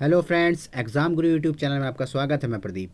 Hello friends, exam गुरु YouTube channel में आपका स्वागत है। मैं प्रदीप।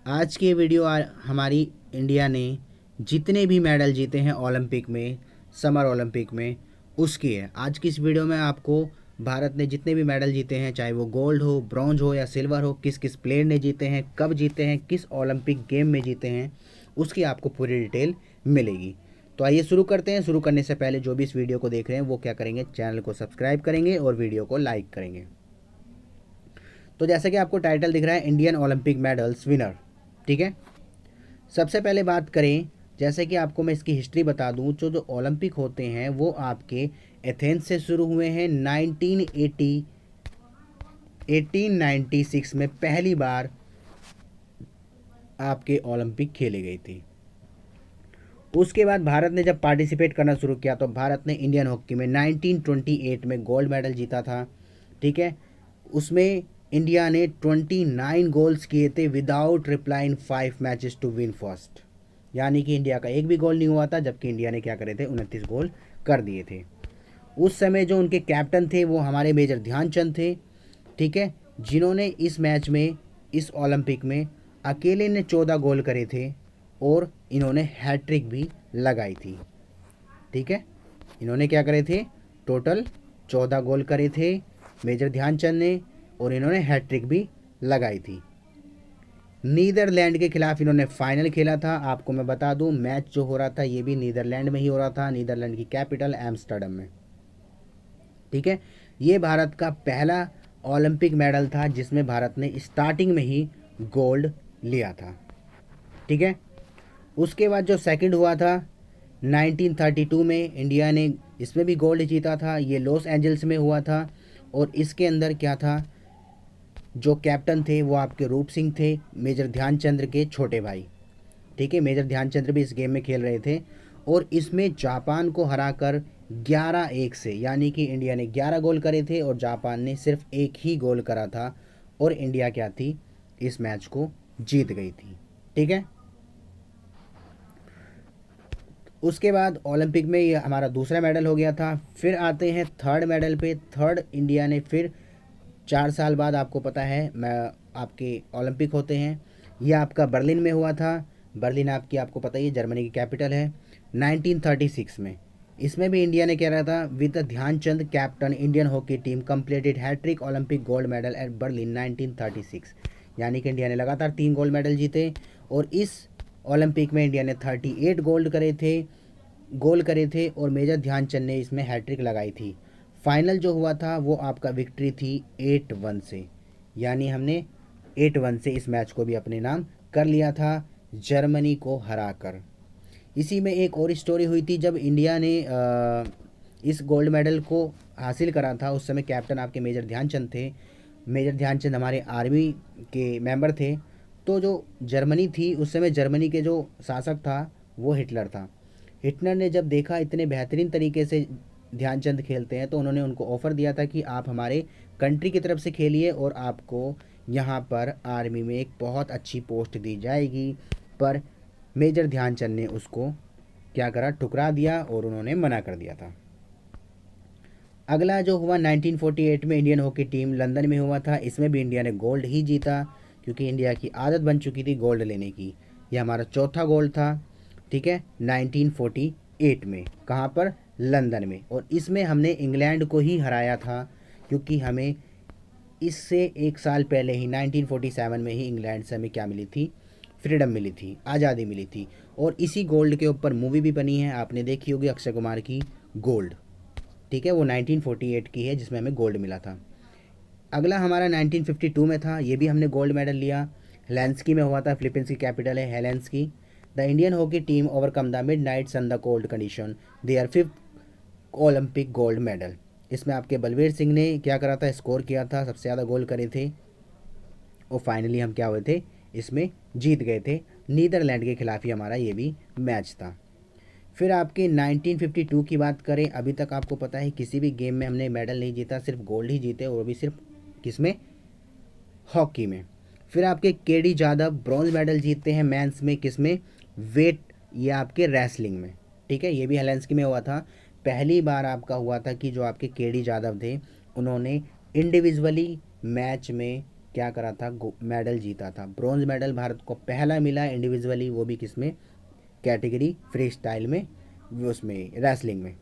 आज की वीडियो हमारी इंडिया ने जितने भी मेडल जीते हैं ओलंपिक में, समर ओलंपिक में, उसकी है। आज की इस वीडियो में आपको भारत ने जितने भी मेडल जीते हैं, चाहे वो गोल्ड हो, ब्रॉन्ज हो या सिल्वर हो, किस किस प्लेयर ने जीते हैं, कब जीते हैं, किस ओलंपिक गेम में जीते हैं, उसकी आपको पूरी डिटेल मिलेगी। तो आइए शुरू करते हैं। शुरू करने से पहले जो भी इस वीडियो को देख रहे हैं वो क्या करेंगे, चैनल को सब्सक्राइब करेंगे और वीडियो को लाइक करेंगे। तो जैसे कि आपको टाइटल दिख रहा है, इंडियन ओलंपिक मेडल्स विनर। ठीक है, सबसे पहले बात करें, जैसे कि आपको मैं इसकी हिस्ट्री बता दूं, जो ओलंपिक होते हैं वो आपके एथेंस से शुरू हुए हैं। 1896 में पहली बार आपके ओलंपिक खेले गए थे। उसके बाद भारत ने जब पार्टिसिपेट करना शुरू किया तो भारत ने इंडियन हॉकी में 1928 में गोल्ड मेडल जीता था। ठीक है, उसमें इंडिया ने 29 गोल्स किए थे without replying 5 matches to win first, यानी कि इंडिया का एक भी गोल नहीं हुआ था, जबकि इंडिया ने क्या करे थे, 29 गोल कर दिए थे। उस समय जो उनके कैप्टन थे वो हमारे मेजर ध्यानचंद थे। ठीक है, जिन्होंने इस मैच में, इस ओलंपिक में अकेले ने 14 गोल करे थे और इन्होंने हैट्रिक भी लगाई थी। ठीक है, इन्होंने क्या करे थे, टोटल 14 गोल करे थे मेजर ध्यानचंद ने, और इन्होंने हैट्रिक भी लगाई थी। नीदरलैंड के खिलाफ इन्होंने फाइनल खेला था। आपको मैं बता दूं, मैच जो हो रहा था ये भी नीदरलैंड में ही हो रहा था, नीदरलैंड की कैपिटल एम्स्टर्डम में। ठीक है, ये भारत का पहला ओलंपिक मेडल था जिसमें भारत ने स्टार्टिंग में ही गोल्ड लिया था। ठीक है, उसके बाद जो सेकंड हुआ था 1932 में, इंडिया ने इसमें भी गोल्ड जीता था। ये लॉस एंजल्स में हुआ था और इसके अंदर क्या था, जो कैप्टन थे वो आपके रूप सिंह थे, मेजर ध्यानचंद के छोटे भाई। ठीक है, मेजर ध्यानचंद भी इस गेम में खेल रहे थे और इसमें जापान को हराकर 11-1 से, यानी कि इंडिया ने 11 गोल करे थे और जापान ने सिर्फ एक ही गोल करा था, और इंडिया क्या थी, इस मैच को जीत गई थी। ठीक है, उसके बाद ओलंपिक में ये हमारा दूसरा मेडल हो गया था। फिर आते हैं थर्ड मेडल पे। थर्ड इंडिया ने फिर 4 साल बाद, आपको पता है, मैं आपके ओलंपिक होते हैं, ये आपका बर्लिन में हुआ था। बर्लिन आपको पता ही है, जर्मनी की कैपिटल है। 1936 में इसमें भी इंडिया ने क्या रहा था, with Dhyanchand captain Indian hockey team completed hattrick Olympic gold medal at Berlin 1936, यानी कि इंडिया ने लगातार 3 गोल्ड मेडल जीते और इस ओलंपिक में इंडिया ने 38 गोल करे थे और मेजर ध्यानचंद ने इसमें हैट्रिक लगाई थी। फाइनल जो हुआ था वो आपका विक्ट्री थी 8-1 से, यानी हमने 8-1 से इस मैच को भी अपने नाम कर लिया था, जर्मनी को हराकर। इसी में एक और स्टोरी हुई थी, जब इंडिया ने इस गोल्ड मेडल को हासिल करा था, उस समय कैप्टन आपके मेजर ध्यानचंद थे। मेजर ध्यानचंद हमारे आर्मी के मेंबर थे। तो जो जर्मनी थी, उस समय जर्मनी के जो शासक था वो हिटलर था। हिटलर ने जब देखा इतने बेहतरीन तरीके से ध्यानचंद खेलते हैं, तो उन्होंने उनको ऑफ़र दिया था कि आप हमारे कंट्री की तरफ से खेलिए और आपको यहाँ पर आर्मी में एक बहुत अच्छी पोस्ट दी जाएगी। पर मेजर ध्यानचंद ने उसको क्या करा, ठुकरा दिया और उन्होंने मना कर दिया था। अगला जो हुआ 1948 में, इंडियन हॉकी टीम लंदन में हुआ था। इसमें भी इंडिया ने गोल्ड ही जीता, क्योंकि इंडिया की आदत बन चुकी थी गोल्ड लेने की। यह हमारा चौथा गोल्ड था। ठीक है, 1948 में, कहाँ पर, लंदन में, और इसमें हमने इंग्लैंड को ही हराया था, क्योंकि हमें इससे 1 साल पहले ही 1947 में ही इंग्लैंड से हमें क्या मिली थी, फ्रीडम मिली थी, आज़ादी मिली थी। और इसी गोल्ड के ऊपर मूवी भी बनी है, आपने देखी होगी, अक्षय कुमार की गोल्ड। ठीक है, वो 1948 की है जिसमें हमें गोल्ड मिला था। अगला हमारा 1952 में था, ये भी हमने गोल्ड मेडल लिया। हेलेंस्की में हुआ था, फिलीपींस की कैपिटल है Helsinki. The Indian hockey team overcome the midnight sun the cold condition, their 5th Olympic gold medal. इसमें आपके बलवीर सिंह ने क्या करा था, स्कोर किया था, सबसे ज़्यादा गोल करे थे, और फाइनली हम क्या हुए थे, इसमें जीत गए थे। नीदरलैंड के खिलाफ ही हमारा ये भी मैच था। फिर आपके 1952 की बात करें, अभी तक आपको पता है किसी भी गेम में हमने मेडल नहीं जीता, सिर्फ गोल्ड ही जीते, और वो भी सिर्फ किसमें, हॉकी में। फिर आपके केडी जादव ब्रॉन्ज मेडल जीतते हैं मेंस में, किसमें, वेट, ये आपके रेसलिंग में। ठीक है, ये भी हेलेंस्की में हुआ था। पहली बार आपका हुआ था कि जो आपके केडी जादव थे, उन्होंने इंडिविजुअली मैच में क्या करा था, मेडल जीता था। ब्रॉन्ज मेडल भारत को पहला मिला इंडिविजुअली, वो भी किस में, कैटेगरी फ्री स्टाइल में, उसमें रेसलिंग में।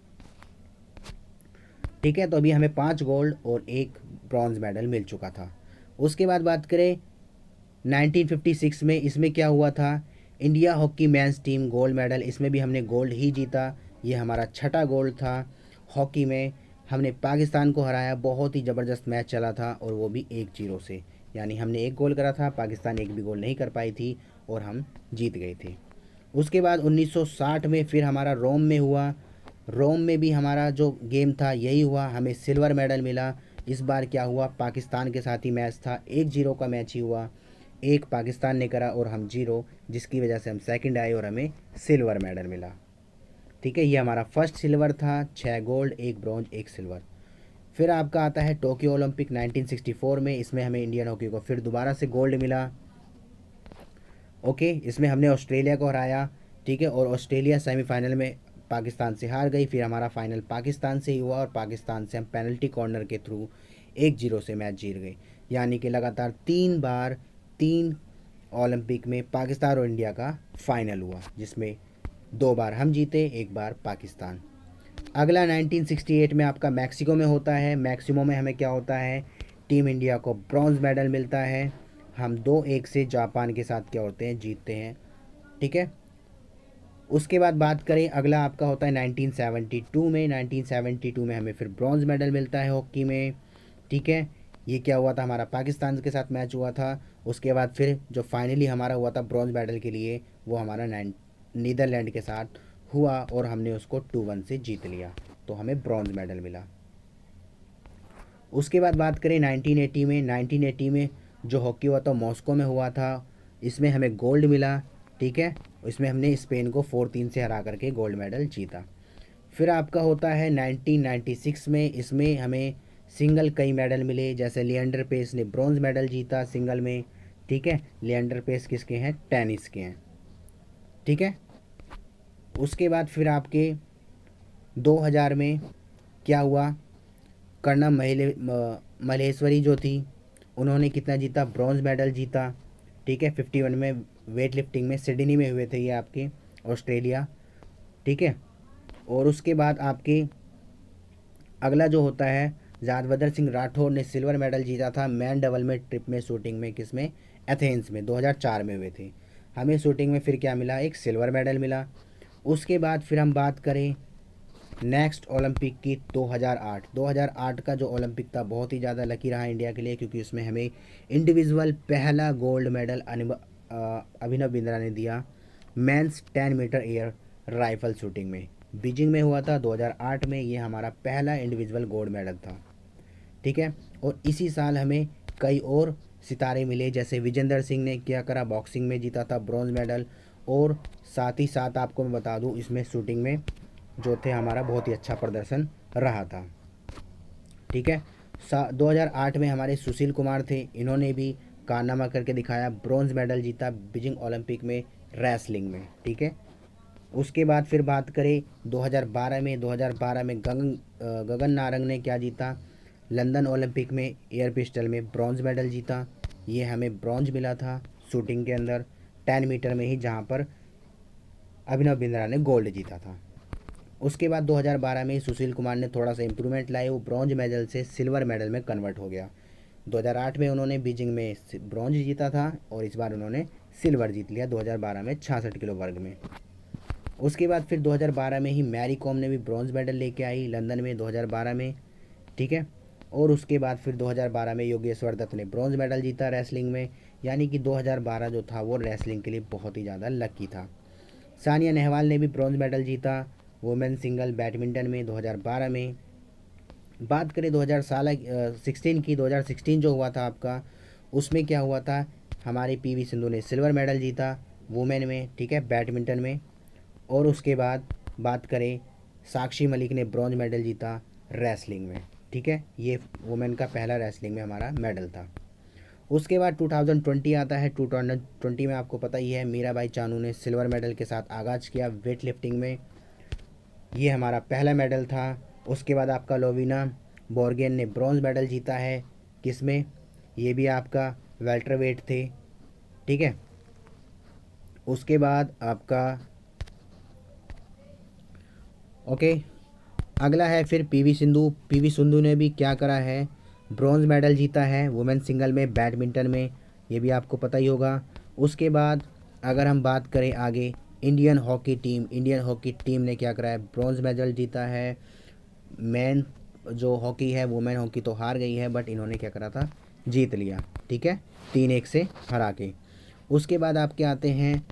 ठीक है, तो अभी हमें 5 गोल्ड और 1 ब्रॉन्ज मेडल मिल चुका था। उसके बाद बात करें 1956 में, इसमें क्या हुआ था, India hockey men's team gold medal, इसमें भी हमने गोल्ड ही जीता। ये हमारा छठा गोल्ड था हॉकी में। हमने पाकिस्तान को हराया, बहुत ही ज़बरदस्त मैच चला था, और वो भी 1-0 से, यानी हमने 1 गोल करा था, पाकिस्तान एक भी गोल नहीं कर पाई थी, और हम जीत गए थे। उसके बाद 1960 में फिर हमारा रोम में हुआ। रोम में भी हमारा जो गेम था यही हुआ, हमें सिल्वर मेडल मिला। इस बार क्या हुआ, पाकिस्तान के साथ ही मैच था, 1-0 का मैच ही हुआ, एक पाकिस्तान ने करा और हम 0, जिसकी वजह से हम सेकंड आए और हमें सिल्वर मेडल मिला। ठीक है, ये हमारा फर्स्ट सिल्वर था, 6 गोल्ड, 1 ब्रॉन्ज, 1 सिल्वर। फिर आपका आता है टोक्यो ओलंपिक 1964 में, इसमें हमें इंडियन हॉकी को फिर दोबारा से गोल्ड मिला। ओके, इसमें हमने ऑस्ट्रेलिया को हराया। ठीक है, और ऑस्ट्रेलिया सेमीफाइनल में पाकिस्तान से हार गई, फिर हमारा फाइनल पाकिस्तान से ही हुआ, और पाकिस्तान से हम पेनल्टी कॉर्नर के थ्रू 1-0 से मैच जीत गए। यानी कि लगातार 3 बार 3 ओलंपिक में पाकिस्तान और इंडिया का फाइनल हुआ, जिसमें 2 बार हम जीते, 1 बार पाकिस्तान। अगला 1968 में आपका मैक्सिको में होता है। मैक्सिको में हमें क्या होता है, टीम इंडिया को ब्रॉन्ज मेडल मिलता है। हम 2-1 से जापान के साथ क्या होते हैं, जीतते हैं। ठीक है, उसके बाद बात करें, अगला आपका होता है 1972 में। 1972 में हमें फिर ब्रॉन्ज मेडल मिलता है हॉकी में। ठीक है, ये क्या हुआ था, हमारा पाकिस्तान के साथ मैच हुआ था। उसके बाद फिर जो फाइनली हमारा हुआ था ब्रॉन्ज मेडल के लिए, वो हमारा नीदरलैंड के साथ हुआ, और हमने उसको 2-1 से जीत लिया, तो हमें ब्रॉन्ज मेडल मिला। उसके बाद बात करें 1980 में। 1980 में जो हॉकी हुआ था मॉस्को में हुआ था, इसमें हमें गोल्ड मिला। ठीक है, इसमें हमने स्पेन को 4-3 से हरा करके गोल्ड मेडल जीता। फिर आपका होता है 1996 में, इसमें हमें सिंगल कई मेडल मिले, जैसे लिएंडर पेस ने ब्रॉन्ज मेडल जीता सिंगल में। ठीक है, लिएंडर पेस किसके हैं, टेनिस के हैं। ठीक है, उसके बाद फिर आपके 2000 में क्या हुआ, कर्णम मल्लेश्वरी जो थी, उन्होंने कितना जीता, ब्रॉन्ज मेडल जीता। ठीक है, 51 में वेट लिफ्टिंग में, सिडनी में हुए थे ये आपके, ऑस्ट्रेलिया। ठीक है, और उसके बाद आपके अगला जो होता है, यादवदर सिंह राठौर ने सिल्वर मेडल जीता था मैन डबल में, ट्रिप में, शूटिंग में, किस में, एथेंस में, 2004 में हुए थे। हमें शूटिंग में फिर क्या मिला, एक सिल्वर मेडल मिला। उसके बाद फिर हम बात करें नेक्स्ट ओलंपिक की, 2008। 2008 का जो ओलंपिक था बहुत ही ज़्यादा लकी रहा इंडिया के लिए, क्योंकि उसमें हमें इंडिविजुअल पहला गोल्ड मेडल अभिनव बिंद्रा ने दिया, men's 10 metre air rifle shooting में, बीजिंग में हुआ था 2008 में। ये हमारा पहला इंडिविजुअल गोल्ड मेडल था। ठीक है, और इसी साल हमें कई और सितारे मिले, जैसे विजेंदर सिंह ने क्या करा, बॉक्सिंग में जीता था ब्रॉन्ज मेडल, और साथ ही साथ आपको मैं बता दूं, इसमें शूटिंग में जो थे हमारा बहुत ही अच्छा प्रदर्शन रहा था। ठीक है, 2008 में हमारे सुशील कुमार थे, इन्होंने भी कारनामा करके दिखाया, ब्रॉन्ज मेडल जीता बीजिंग ओलंपिक में रेसलिंग में। ठीक है, उसके बाद फिर बात करें 2012 में। 2012 में गगन नारंग ने क्या जीता, लंदन ओलंपिक में एयर पिस्टल में ब्रॉन्ज मेडल जीता। ये हमें ब्रॉन्ज मिला था शूटिंग के अंदर 10 मीटर में ही, जहाँ पर अभिनव बिंद्रा ने गोल्ड जीता था। उसके बाद 2012 में सुशील कुमार ने थोड़ा सा इम्प्रूवमेंट लाए, वो ब्रॉन्ज मेडल से सिल्वर मेडल में कन्वर्ट हो गया। 2008 में उन्होंने बीजिंग में ब्रॉन्ज जीता था, और इस बार उन्होंने सिल्वर जीत लिया 2012 में 66 किलो वर्ग में। उसके बाद फिर 2012 में ही मैरी कॉम ने भी ब्रॉन्ज मेडल लेके आई लंदन में 2012 में। ठीक है, और उसके बाद फिर 2012 में योगेश्वर दत्त ने ब्रॉन्ज मेडल जीता रेसलिंग में। यानी कि 2012 जो था वो रेसलिंग के लिए बहुत ही ज़्यादा लकी था। सानिया नेहवाल ने भी ब्रॉन्ज मेडल जीता वुमेन सिंगल बैडमिंटन में 2012 में। बात करें 2016 की, 2016 जो हुआ था आपका, उसमें क्या हुआ था, हमारी पीवी सिंधु ने सिल्वर मेडल जीता वुमेन में। ठीक है, बैडमिंटन में। और उसके बाद बात करें, साक्षी मलिक ने ब्रॉन्ज मेडल जीता रेसलिंग में। ठीक है, ये वुमेन का पहला रेसलिंग में हमारा मेडल था। उसके बाद 2020 आता है। 2020 में आपको पता ही है, मीराबाई चानू ने सिल्वर मेडल के साथ आगाज़ किया वेट लिफ्टिंग में, ये हमारा पहला मेडल था। उसके बाद आपका लोवीना बोर्गेन ने ब्रॉन्ज मेडल जीता है, किस में, ये भी आपका वेल्टरवेट थे, ठीक है। उसके बाद आपका ओके, अगला है फिर पीवी सिंधु। पीवी सिंधु ने भी क्या करा है, ब्रॉन्ज मेडल जीता है वुमेन सिंगल में, बैडमिंटन में, ये भी आपको पता ही होगा। उसके बाद अगर हम बात करें आगे, इंडियन हॉकी टीम ने क्या करा है, ब्रॉन्ज मेडल जीता है। मैन जो हॉकी है, वुमेन हॉकी तो हार गई है, बट इन्होंने क्या करा था, जीत लिया, ठीक है, 3-1 से हरा के। उसके बाद आपके आते हैं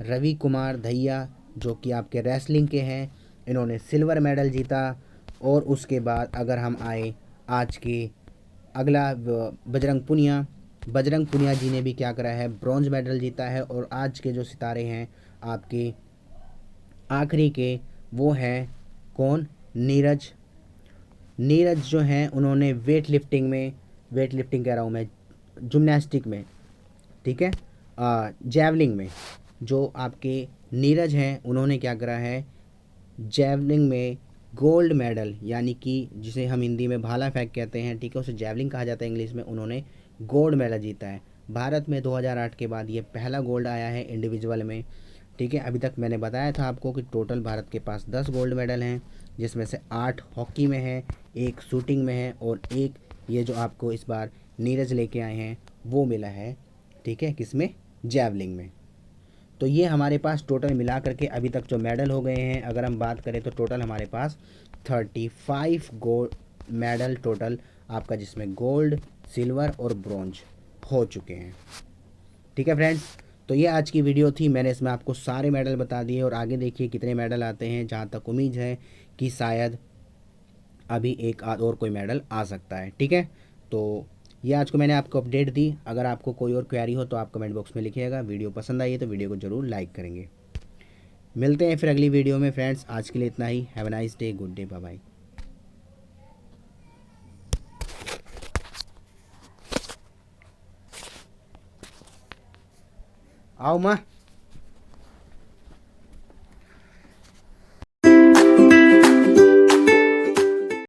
रवि कुमार दहिया, जो कि आपके रेसलिंग के हैं, इन्होंने सिल्वर मेडल जीता। और उसके बाद अगर हम आए आज के अगला, बजरंग पुनिया जी ने भी क्या करा है, ब्रॉन्ज मेडल जीता है। और आज के जो सितारे हैं आपके आखिरी के, वो हैं कौन, नीरज जो हैं, उन्होंने वेट लिफ्टिंग कह रहा हूँ मैं, जिम्नास्टिक में, ठीक है, जैवलिंग में, जो आपके नीरज हैं उन्होंने क्या करा है, जैवलिंग में गोल्ड मेडल, यानी कि जिसे हम हिंदी में भाला फेंक कहते हैं, ठीक है, उसे जैवलिंग कहा जाता है इंग्लिश में, उन्होंने गोल्ड मेडल जीता है। भारत में 2008 के बाद ये पहला गोल्ड आया है इंडिविजुअल में, ठीक है। अभी तक मैंने बताया था आपको कि टोटल भारत के पास 10 गोल्ड मेडल हैं, जिसमें से 8 हॉकी में है, एक शूटिंग में है, और एक ये जो आपको इस बार नीरज लेके आए हैं वो मिला है, ठीक है, किसमें, जैवलिंग में। तो ये हमारे पास टोटल मिला करके अभी तक जो मेडल हो गए हैं, अगर हम बात करें तो टोटल हमारे पास 35 गोल्ड मेडल टोटल आपका, जिसमें गोल्ड, सिल्वर और ब्रॉन्ज हो चुके हैं, ठीक है फ्रेंड्स। तो ये आज की वीडियो थी, मैंने इसमें आपको सारे मेडल बता दिए, और आगे देखिए कितने मेडल आते हैं, जहाँ तक उम्मीद है कि शायद अभी एक आध और कोई मेडल आ सकता है, ठीक है। तो ये आज को मैंने आपको अपडेट दी। अगर आपको कोई और क्वेरी हो तो आप कमेंट बॉक्स में लिखिएगा। वीडियो पसंद आई है तो वीडियो को ज़रूर लाइक करेंगे। मिलते हैं फिर अगली वीडियो में फ्रेंड्स, आज के लिए इतना ही। Have a nice day, good day, bye bye. आओ माँ।